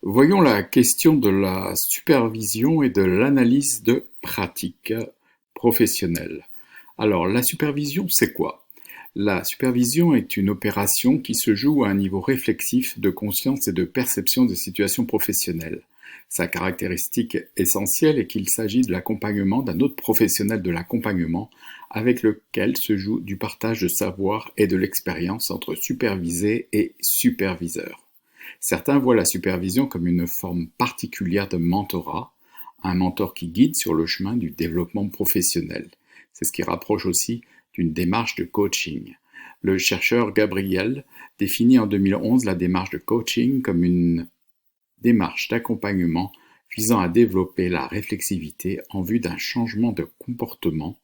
Voyons la question de la supervision et de l'analyse de pratiques professionnelles. Alors, la supervision, c'est quoi? La supervision est une opération qui se joue à un niveau réflexif de conscience et de perception des situations professionnelles. Sa caractéristique essentielle est qu'il s'agit de l'accompagnement d'un autre professionnel de l'accompagnement avec lequel se joue du partage de savoir et de l'expérience entre supervisé et superviseur. Certains voient la supervision comme une forme particulière de mentorat, un mentor qui guide sur le chemin du développement professionnel. C'est ce qui rapproche aussi d'une démarche de coaching. Le chercheur Gabriel définit en 2011 la démarche de coaching comme une démarche d'accompagnement visant à développer la réflexivité en vue d'un changement de comportement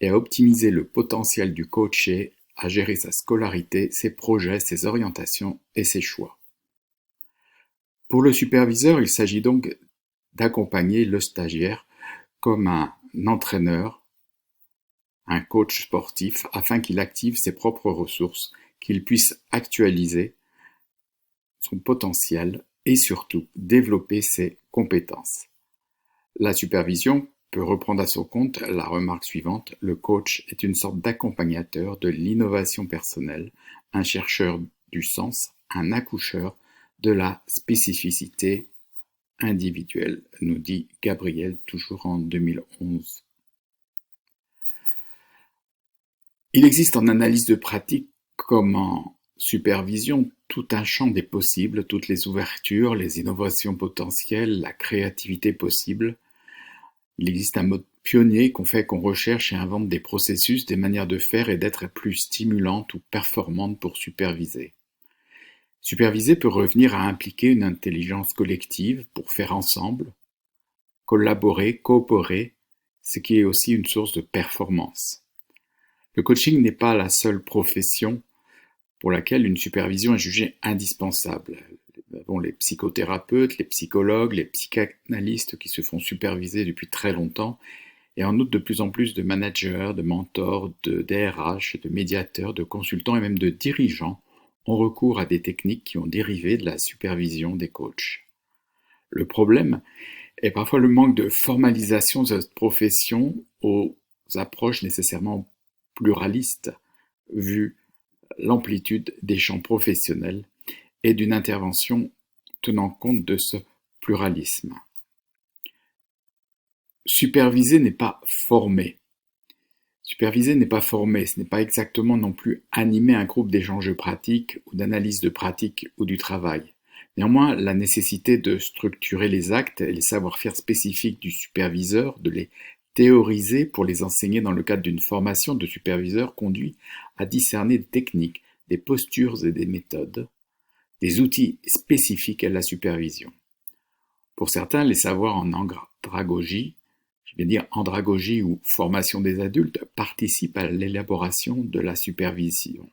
et à optimiser le potentiel du coaché à gérer sa scolarité, ses projets, ses orientations et ses choix. Pour le superviseur, il s'agit donc d'accompagner le stagiaire comme un entraîneur, un coach sportif, afin qu'il active ses propres ressources, qu'il puisse actualiser son potentiel et surtout développer ses compétences. La supervision peut reprendre à son compte la remarque suivante: le coach est une sorte d'accompagnateur de l'innovation personnelle, un chercheur du sens, un accoucheur de la spécificité individuelle, nous dit Gabriel, toujours en 2011. Il existe en analyse de pratique comme en supervision tout un champ des possibles, toutes les ouvertures, les innovations potentielles, la créativité possible. Il existe un mode pionnier qu'on recherche et invente des processus, des manières de faire et d'être plus stimulantes ou performantes pour superviser. Superviser peut revenir à impliquer une intelligence collective pour faire ensemble, collaborer, coopérer, ce qui est aussi une source de performance. Le coaching n'est pas la seule profession pour laquelle une supervision est jugée indispensable. Nous avons les psychothérapeutes, les psychologues, les psychanalystes qui se font superviser depuis très longtemps, et en outre de plus en plus de managers, de mentors, de DRH, de médiateurs, de consultants et même de dirigeants ont recours à des techniques qui ont dérivé de la supervision des coachs. Le problème est parfois le manque de formalisation de cette profession aux approches nécessairement pluralistes, vu l'amplitude des champs professionnels et d'une intervention tenant compte de ce pluralisme. Superviser n'est pas former. Superviser n'est pas former, ce n'est pas exactement non plus animer un groupe d'échange pratiques ou d'analyse de pratiques ou du travail. Néanmoins, la nécessité de structurer les actes et les savoir-faire spécifiques du superviseur, de les théoriser pour les enseigner dans le cadre d'une formation de superviseur conduit à discerner des techniques, des postures et des méthodes, des outils spécifiques à la supervision. Pour certains, les savoirs en andragogie, je vais dire andragogie ou formation des adultes, participent à l'élaboration de la supervision,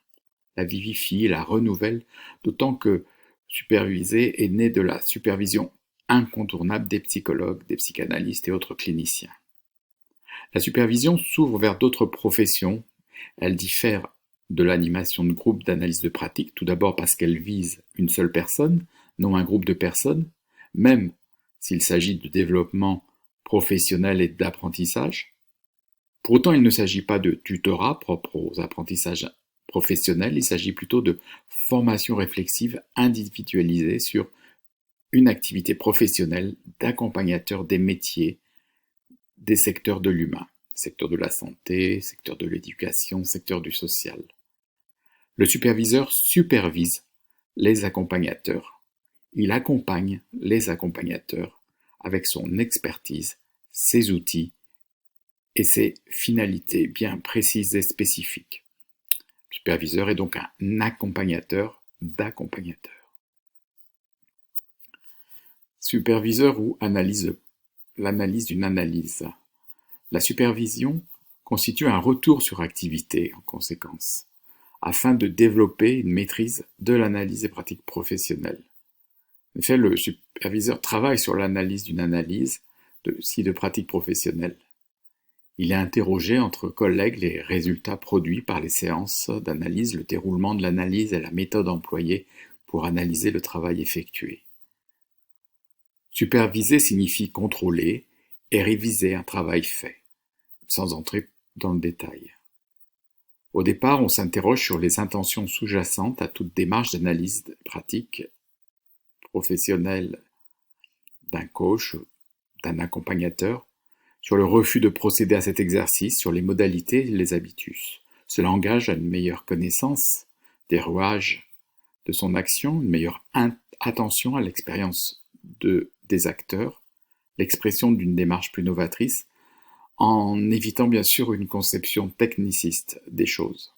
la vivifient, la renouvellent, d'autant que superviser est né de la supervision incontournable des psychologues, des psychanalystes et autres cliniciens. La supervision s'ouvre vers d'autres professions. Elle diffère de l'animation de groupe d'analyse de pratique, tout d'abord parce qu'elle vise une seule personne, non un groupe de personnes, même s'il s'agit de développement professionnel et d'apprentissage. Pour autant, il ne s'agit pas de tutorat propre aux apprentissages professionnels, il s'agit plutôt de formation réflexive individualisée sur une activité professionnelle d'accompagnateur des métiers, des secteurs de l'humain, secteur de la santé, secteur de l'éducation, secteur du social. Le superviseur supervise les accompagnateurs. Il accompagne les accompagnateurs avec son expertise, ses outils et ses finalités bien précises et spécifiques. Le superviseur est donc un accompagnateur d'accompagnateurs. Superviseur ou l'analyse d'une analyse. La supervision constitue un retour sur activité en conséquence, afin de développer une maîtrise de l'analyse des pratiques professionnelles. En effet, le superviseur travaille sur l'analyse d'une analyse, de pratiques professionnelles. Il est interrogé entre collègues les résultats produits par les séances d'analyse, le déroulement de l'analyse et la méthode employée pour analyser le travail effectué. Superviser signifie contrôler et réviser un travail fait, sans entrer dans le détail. Au départ, on s'interroge sur les intentions sous-jacentes à toute démarche d'analyse pratique professionnelle d'un coach, d'un accompagnateur, sur le refus de procéder à cet exercice, sur les modalités et les habitus. Cela engage à une meilleure connaissance des rouages de son action, une meilleure attention à l'expérience des acteurs, l'expression d'une démarche plus novatrice, en évitant bien sûr une conception techniciste des choses.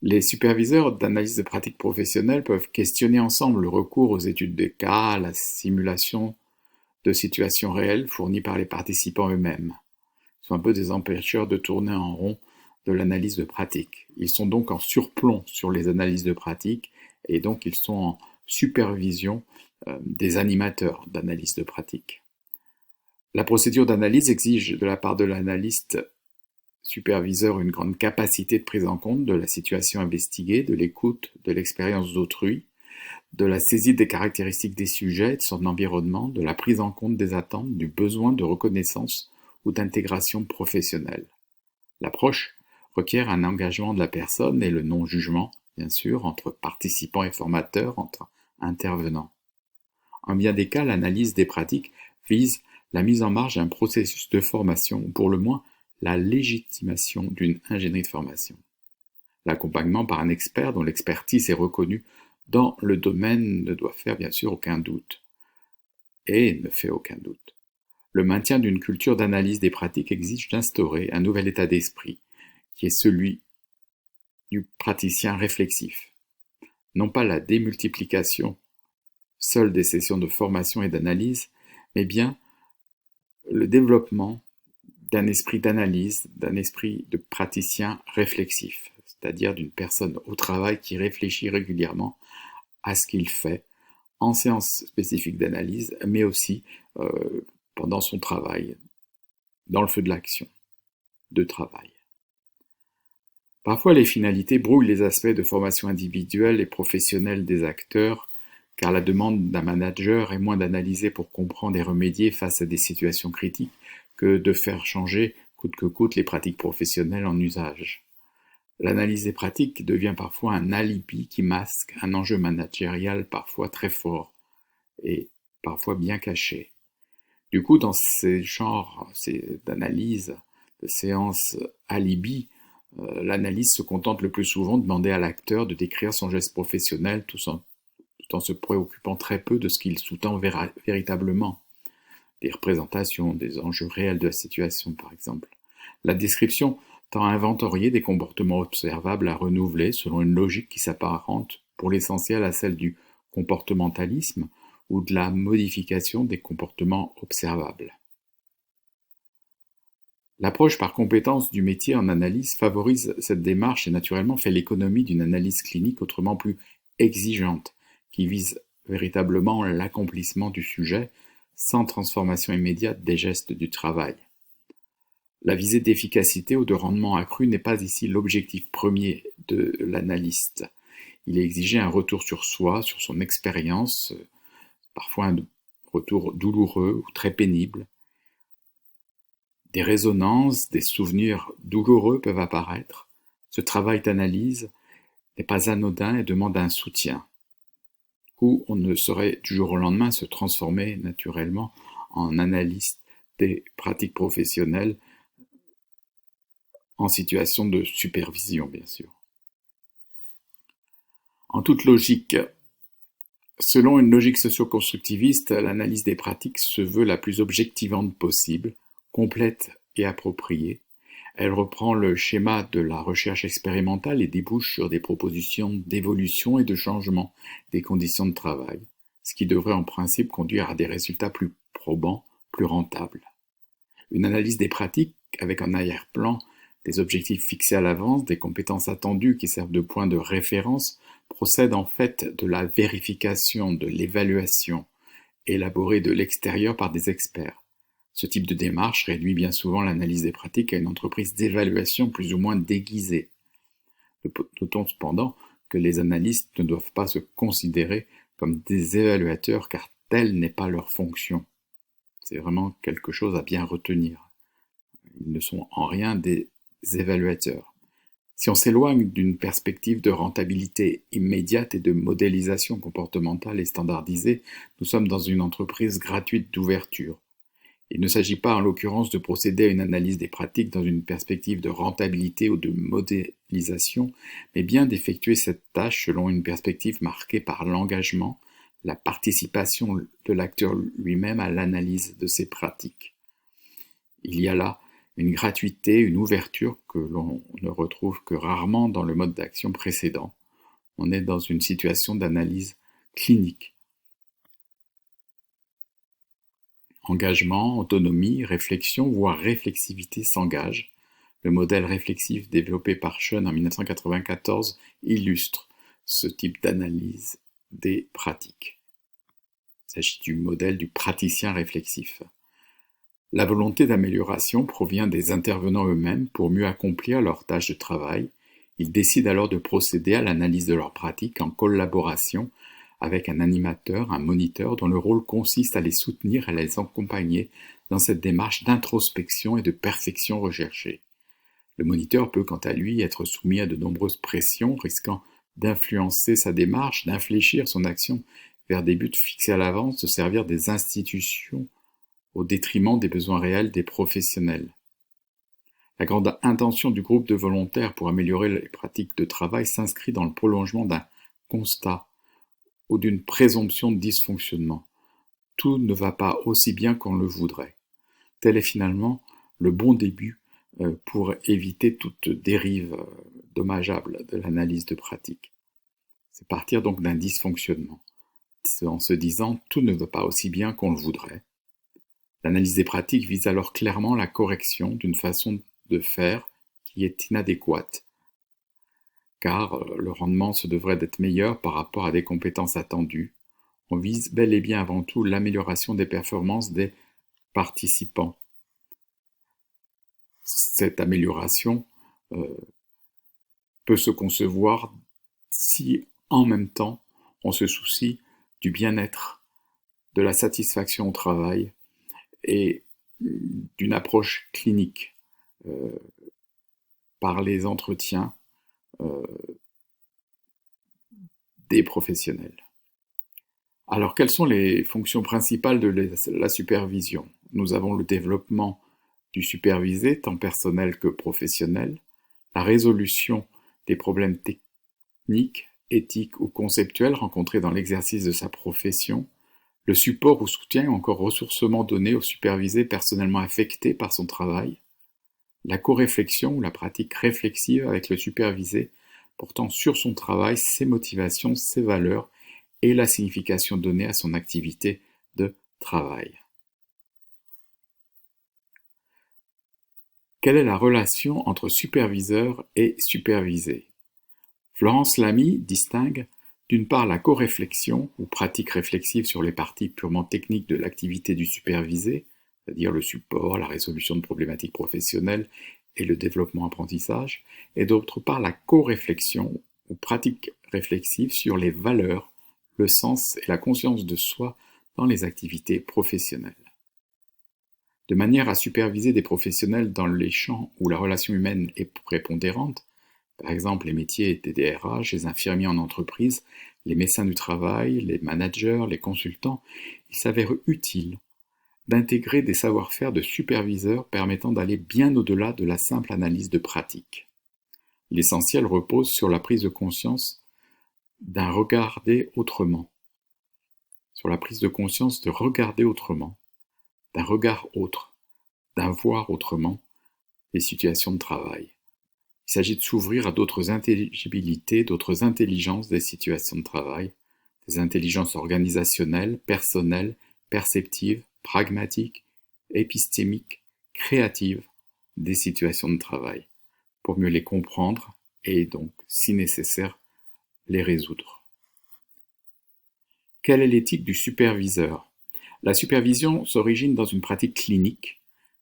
Les superviseurs d'analyse de pratiques professionnelles peuvent questionner ensemble le recours aux études de cas, à la simulation de situations réelles fournies par les participants eux-mêmes. Ils sont un peu des empêcheurs de tourner en rond de l'analyse de pratique. Ils sont donc en surplomb sur les analyses de pratique et donc ils sont en supervision des animateurs d'analyse de pratique. La procédure d'analyse exige de la part de l'analyste superviseur une grande capacité de prise en compte de la situation investiguée, de l'écoute de l'expérience d'autrui, de la saisie des caractéristiques des sujets, de son environnement, de la prise en compte des attentes, du besoin de reconnaissance ou d'intégration professionnelle. L'approche requiert un engagement de la personne et le non-jugement, bien sûr, entre participants et formateurs, entre intervenants. En bien des cas, l'analyse des pratiques vise la mise en marche d'un processus de formation, ou pour le moins la légitimation d'une ingénierie de formation. L'accompagnement par un expert dont l'expertise est reconnue dans le domaine ne doit faire bien sûr aucun doute, et ne fait aucun doute. Le maintien d'une culture d'analyse des pratiques exige d'instaurer un nouvel état d'esprit, qui est celui du praticien réflexif. Non pas la démultiplication seule des sessions de formation et d'analyse, mais bien le développement d'un esprit d'analyse, d'un esprit de praticien réflexif, c'est-à-dire d'une personne au travail qui réfléchit régulièrement à ce qu'il fait en séance spécifique d'analyse, mais aussi pendant son travail, dans le feu de l'action, de travail. Parfois, les finalités brouillent les aspects de formation individuelle et professionnelle des acteurs, car la demande d'un manager est moins d'analyser pour comprendre et remédier face à des situations critiques que de faire changer coûte que coûte les pratiques professionnelles en usage. L'analyse des pratiques devient parfois un alibi qui masque un enjeu managérial parfois très fort et parfois bien caché. Du coup, dans ces genres d'analyse, de séances alibi, l'analyse se contente le plus souvent de demander à l'acteur de décrire son geste professionnel tout en se préoccupant très peu de ce qu'il sous-tend véritablement. Des représentations, des enjeux réels de la situation, par exemple. La description tend à inventorier des comportements observables à renouveler selon une logique qui s'apparente pour l'essentiel à celle du comportementalisme ou de la modification des comportements observables. L'approche par compétence du métier en analyse favorise cette démarche et naturellement fait l'économie d'une analyse clinique autrement plus exigeante, qui vise véritablement l'accomplissement du sujet sans transformation immédiate des gestes du travail. La visée d'efficacité ou de rendement accru n'est pas ici l'objectif premier de l'analyste. Il est exigé un retour sur soi, sur son expérience, parfois un retour douloureux ou très pénible. Des résonances, des souvenirs douloureux peuvent apparaître. Ce travail d'analyse n'est pas anodin et demande un soutien. Où on ne saurait du jour au lendemain se transformer naturellement en analyste des pratiques professionnelles en situation de supervision, bien sûr. En toute logique, selon une logique socio-constructiviste, l'analyse des pratiques se veut la plus objectivante possible, complète et appropriée. Elle reprend le schéma de la recherche expérimentale et débouche sur des propositions d'évolution et de changement des conditions de travail, ce qui devrait en principe conduire à des résultats plus probants, plus rentables. Une analyse des pratiques, avec en arrière-plan des objectifs fixés à l'avance, des compétences attendues qui servent de point de référence, procède en fait de la vérification, de l'évaluation, élaborée de l'extérieur par des experts. Ce type de démarche réduit bien souvent l'analyse des pratiques à une entreprise d'évaluation plus ou moins déguisée. Notons cependant que les analystes ne doivent pas se considérer comme des évaluateurs, car telle n'est pas leur fonction. C'est vraiment quelque chose à bien retenir. Ils ne sont en rien des évaluateurs. Si on s'éloigne d'une perspective de rentabilité immédiate et de modélisation comportementale et standardisée, nous sommes dans une entreprise gratuite d'ouverture. Il ne s'agit pas en l'occurrence de procéder à une analyse des pratiques dans une perspective de rentabilité ou de modélisation, mais bien d'effectuer cette tâche selon une perspective marquée par l'engagement, la participation de l'acteur lui-même à l'analyse de ses pratiques. Il y a là une gratuité, une ouverture que l'on ne retrouve que rarement dans le mode d'action précédent. On est dans une situation d'analyse clinique. Engagement, autonomie, réflexion, voire réflexivité s'engagent. Le modèle réflexif développé par Schoen en 1994 illustre ce type d'analyse des pratiques. Il s'agit du modèle du praticien réflexif. La volonté d'amélioration provient des intervenants eux-mêmes pour mieux accomplir leurs tâches de travail. Ils décident alors de procéder à l'analyse de leurs pratiques en collaboration avec un animateur, un moniteur, dont le rôle consiste à les soutenir et à les accompagner dans cette démarche d'introspection et de perfection recherchée. Le moniteur peut quant à lui être soumis à de nombreuses pressions, risquant d'influencer sa démarche, d'infléchir son action vers des buts fixés à l'avance, de servir des institutions au détriment des besoins réels des professionnels. La grande intention du groupe de volontaires pour améliorer les pratiques de travail s'inscrit dans le prolongement d'un constat ou d'une présomption de dysfonctionnement. Tout ne va pas aussi bien qu'on le voudrait. Tel est finalement le bon début pour éviter toute dérive dommageable de l'analyse de pratique. C'est partir donc d'un dysfonctionnement, en se disant « tout ne va pas aussi bien qu'on le voudrait ». L'analyse des pratiques vise alors clairement la correction d'une façon de faire qui est inadéquate, car le rendement se devrait d'être meilleur par rapport à des compétences attendues. On vise bel et bien avant tout l'amélioration des performances des participants. Cette amélioration peut se concevoir si en même temps on se soucie du bien-être, de la satisfaction au travail et d'une approche clinique par les entretiens des professionnels. Alors, quelles sont les fonctions principales de la supervision? Nous avons le développement du supervisé, tant personnel que professionnel, la résolution des problèmes techniques, éthiques ou conceptuels rencontrés dans l'exercice de sa profession, le support ou soutien ou encore ressourcement donné au supervisé personnellement affecté par son travail, la co-réflexion ou la pratique réflexive avec le supervisé portant sur son travail, ses motivations, ses valeurs et la signification donnée à son activité de travail. Quelle est la relation entre superviseur et supervisé? Florence Lamy distingue d'une part la co-réflexion ou pratique réflexive sur les parties purement techniques de l'activité du supervisé, c'est-à-dire le support, la résolution de problématiques professionnelles et le développement-apprentissage, et d'autre part la co-réflexion ou pratique réflexive sur les valeurs, le sens et la conscience de soi dans les activités professionnelles. De manière à superviser des professionnels dans les champs où la relation humaine est prépondérante, par exemple les métiers des DRH, les infirmiers en entreprise, les médecins du travail, les managers, les consultants, il s'avère utile d'intégrer des savoir-faire de superviseurs permettant d'aller bien au-delà de la simple analyse de pratique. L'essentiel repose sur la prise de conscience d'un regarder autrement, sur la prise de conscience de regarder autrement, d'un regard autre, d'un voir autrement les situations de travail. Il s'agit de s'ouvrir à d'autres intelligibilités, d'autres intelligences des situations de travail, des intelligences organisationnelles, personnelles, perceptives, pragmatiques, épistémiques, créatives des situations de travail, pour mieux les comprendre et donc, si nécessaire, les résoudre. Quelle est l'éthique du superviseur? La supervision s'origine dans une pratique clinique.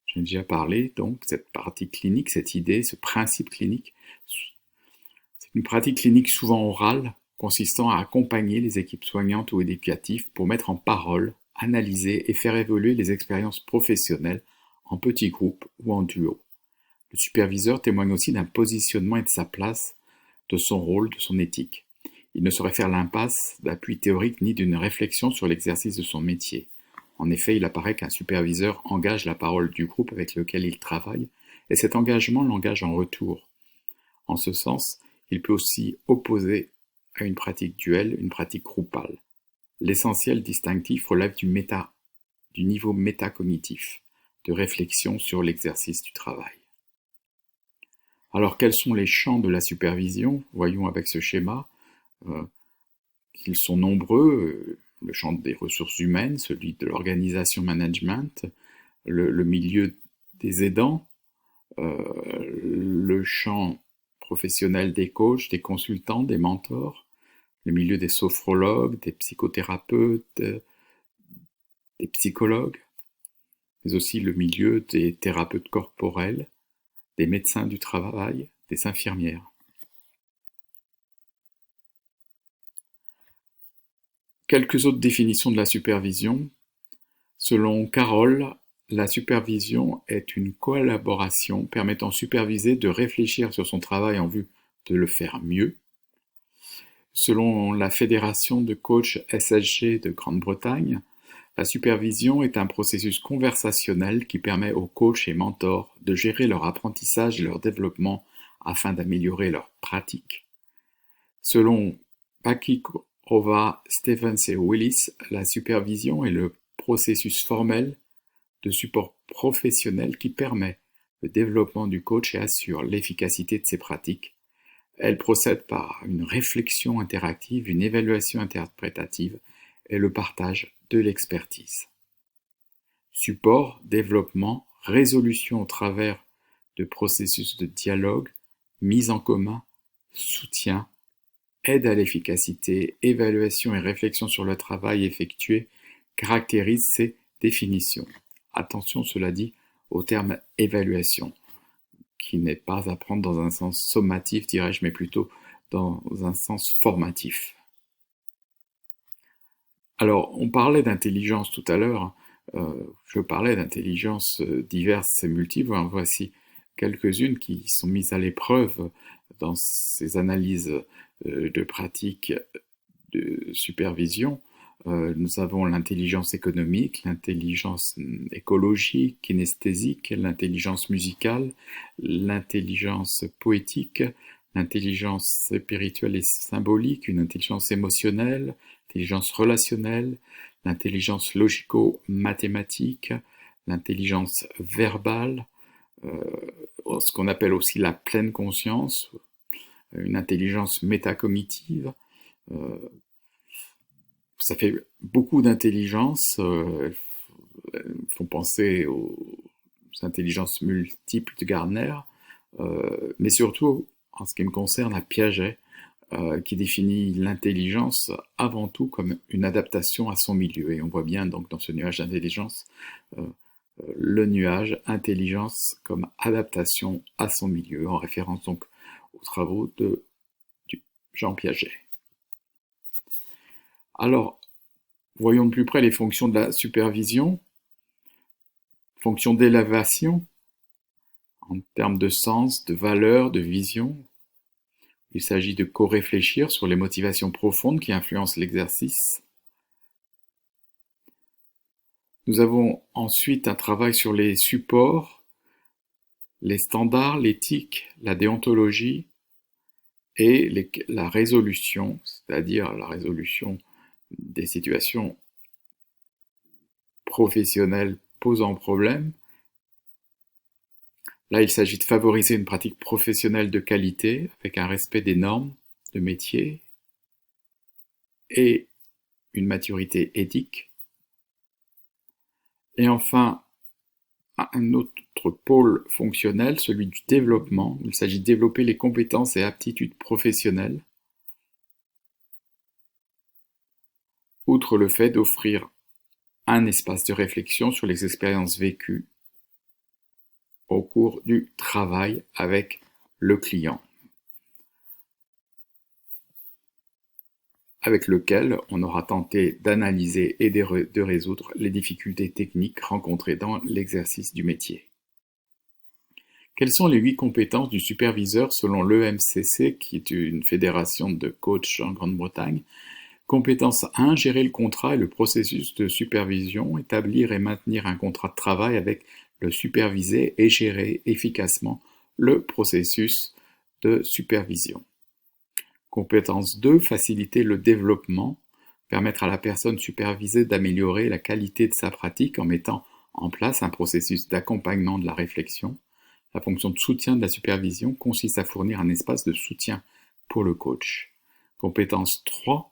J'en ai déjà parlé, donc, cette partie clinique, cette idée, ce principe clinique. C'est une pratique clinique souvent orale, consistant à accompagner les équipes soignantes ou éducatives pour mettre en parole, analyser et faire évoluer les expériences professionnelles en petits groupes ou en duo. Le superviseur témoigne aussi d'un positionnement et de sa place, de son rôle, de son éthique. Il ne saurait faire l'impasse d'appui théorique ni d'une réflexion sur l'exercice de son métier. En effet, il apparaît qu'un superviseur engage la parole du groupe avec lequel il travaille, et cet engagement l'engage en retour. En ce sens, il peut aussi opposer à une pratique duelle une pratique groupale. L'essentiel distinctif relève du niveau métacognitif, de réflexion sur l'exercice du travail. Alors, quels sont les champs de la supervision? Voyons avec ce schéma qu'ils sont nombreux. Le champ des ressources humaines, celui de l'organisation management, le milieu des aidants, le champ professionnel des coachs, des consultants, des mentors, le milieu des sophrologues, des psychothérapeutes, des psychologues, mais aussi le milieu des thérapeutes corporels, des médecins du travail, des infirmières. Quelques autres définitions de la supervision. Selon Carroll, la supervision est une collaboration permettant au supervisé de réfléchir sur son travail en vue de le faire mieux. Selon la Fédération de coachs SSG de Grande-Bretagne, la supervision est un processus conversationnel qui permet aux coachs et mentors de gérer leur apprentissage et leur développement afin d'améliorer leur pratique. Selon Pakirova, Stephens et Willis, la supervision est le processus formel de support professionnel qui permet le développement du coach et assure l'efficacité de ses pratiques. Elle procède par une réflexion interactive, une évaluation interprétative et le partage de l'expertise. Support, développement, résolution au travers de processus de dialogue, mise en commun, soutien, aide à l'efficacité, évaluation et réflexion sur le travail effectué caractérisent ces définitions. Attention, cela dit, au terme évaluation, qui n'est pas à prendre dans un sens sommatif, dirais-je, mais plutôt dans un sens formatif. Alors, on parlait d'intelligence tout à l'heure, je parlais d'intelligence diverses et multiples, voici quelques-unes qui sont mises à l'épreuve dans ces analyses de pratiques de supervision. Nous avons l'intelligence économique, l'intelligence écologique, kinesthésique, l'intelligence musicale, l'intelligence poétique, l'intelligence spirituelle et symbolique, une intelligence émotionnelle, l'intelligence relationnelle, l'intelligence logico-mathématique, l'intelligence verbale, ce qu'on appelle aussi la pleine conscience, une intelligence métacognitive. Ça fait beaucoup d'intelligence, font penser aux intelligences multiples de Gardner, mais surtout, en ce qui me concerne, à Piaget, qui définit l'intelligence avant tout comme une adaptation à son milieu. Et on voit bien donc dans ce nuage d'intelligence, le nuage intelligence comme adaptation à son milieu, en référence donc aux travaux de Jean Piaget. Alors, voyons de plus près les fonctions de la supervision. Fonction d'élévation, en termes de sens, de valeur, de vision. Il s'agit de co-réfléchir sur les motivations profondes qui influencent l'exercice. Nous avons ensuite un travail sur les supports, les standards, l'éthique, la déontologie et la résolution, c'est-à-dire la résolution des situations professionnelles posant problème. Là, il s'agit de favoriser une pratique professionnelle de qualité avec un respect des normes de métier et une maturité éthique. Et enfin, un autre pôle fonctionnel, celui du développement. Il s'agit de développer les compétences et aptitudes professionnelles. Outre le fait d'offrir un espace de réflexion sur les expériences vécues au cours du travail avec le client. avec lequel on aura tenté d'analyser et de résoudre les difficultés techniques rencontrées dans l'exercice du métier. Quelles sont les 8 compétences du superviseur selon l'EMCC, qui est une fédération de coachs en Grande-Bretagne? Compétence 1, gérer le contrat et le processus de supervision, établir et maintenir un contrat de travail avec le supervisé et gérer efficacement le processus de supervision. Compétence 2, faciliter le développement, permettre à la personne supervisée d'améliorer la qualité de sa pratique en mettant en place un processus d'accompagnement de la réflexion. La fonction de soutien de la supervision consiste à fournir un espace de soutien pour le coach. Compétence 3,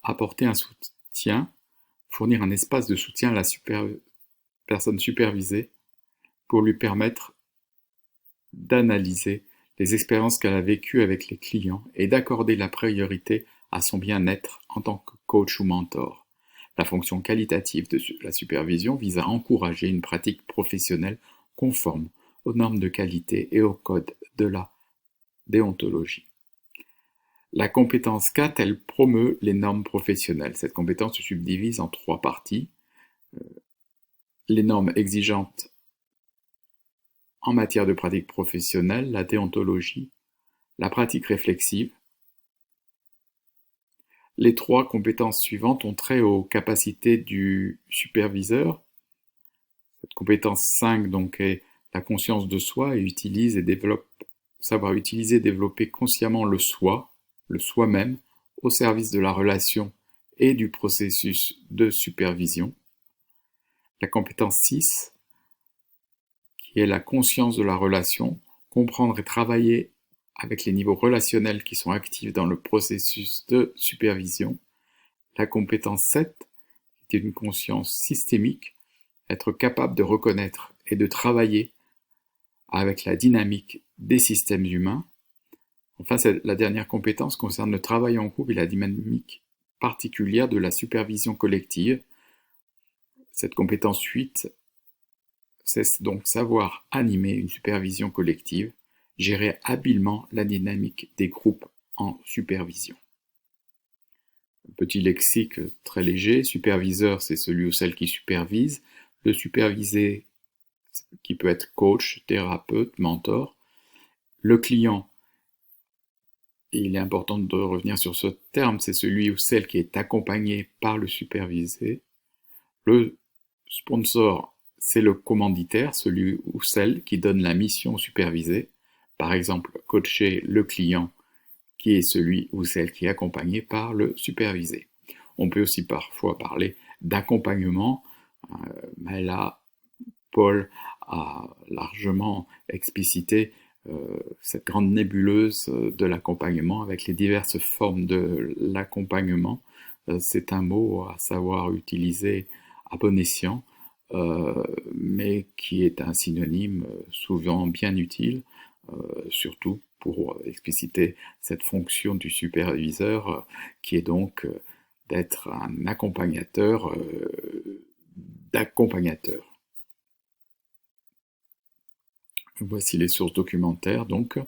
apporter un soutien, fournir un espace de soutien à la personne supervisée pour lui permettre d'analyser les expériences qu'elle a vécues avec les clients et d'accorder la priorité à son bien-être en tant que coach ou mentor. La fonction qualitative de la supervision vise à encourager une pratique professionnelle conforme aux normes de qualité et au code de la déontologie. La compétence 4, elle promeut les normes professionnelles. Cette compétence se subdivise en 3 parties. Les normes exigeantes en matière de pratique professionnelle, la déontologie, la pratique réflexive. Les 3 compétences suivantes ont trait aux capacités du superviseur. Cette compétence 5 donc est la conscience de soi et savoir utiliser et développer consciemment le soi-même, au service de la relation et du processus de supervision. La compétence 6, qui est la conscience de la relation, comprendre et travailler avec les niveaux relationnels qui sont actifs dans le processus de supervision. La compétence 7, qui est une conscience systémique, être capable de reconnaître et de travailler avec la dynamique des systèmes humains. Enfin, la dernière compétence concerne le travail en groupe et la dynamique particulière de la supervision collective. Cette compétence 8, c'est donc savoir animer une supervision collective, gérer habilement la dynamique des groupes en supervision. Un petit lexique très léger, superviseur, c'est celui ou celle qui supervise, le supervisé, qui peut être coach, thérapeute, mentor, le client, et il est important de revenir sur ce terme, c'est celui ou celle qui est accompagné par le supervisé. Le sponsor, c'est le commanditaire, celui ou celle qui donne la mission au supervisé. Par exemple, coacher le client, qui est celui ou celle qui est accompagné par le supervisé. On peut aussi parfois parler d'accompagnement, mais là, Paul a largement explicité cette grande nébuleuse de l'accompagnement avec les diverses formes de l'accompagnement. C'est un mot à savoir utiliser à bon escient, mais qui est un synonyme souvent bien utile, surtout pour expliciter cette fonction du superviseur, qui est donc d'être un accompagnateur d'accompagnateurs. Voici les sources documentaires, donc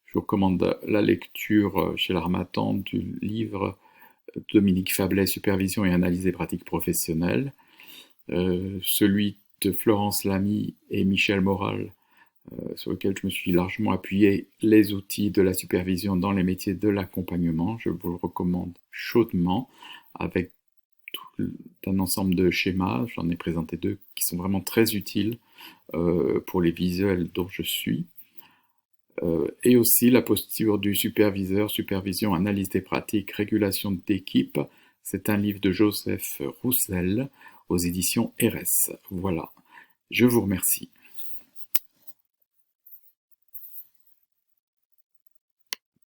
je vous recommande la lecture chez l'Harmattan du livre Dominique Fablet, Supervision et analyse des pratiques professionnelles, celui de Florence Lamy et Michel Moral, sur lequel je me suis largement appuyé, les outils de la supervision dans les métiers de l'accompagnement. Je vous le recommande chaudement, avec tout un ensemble de schémas, j'en ai présenté 2 qui sont vraiment très utiles pour les visuels dont je suis, et aussi la posture du superviseur, supervision, analyse des pratiques, régulation d'équipe. C'est un livre de Joseph Roussel aux éditions RS. Voilà, je vous remercie.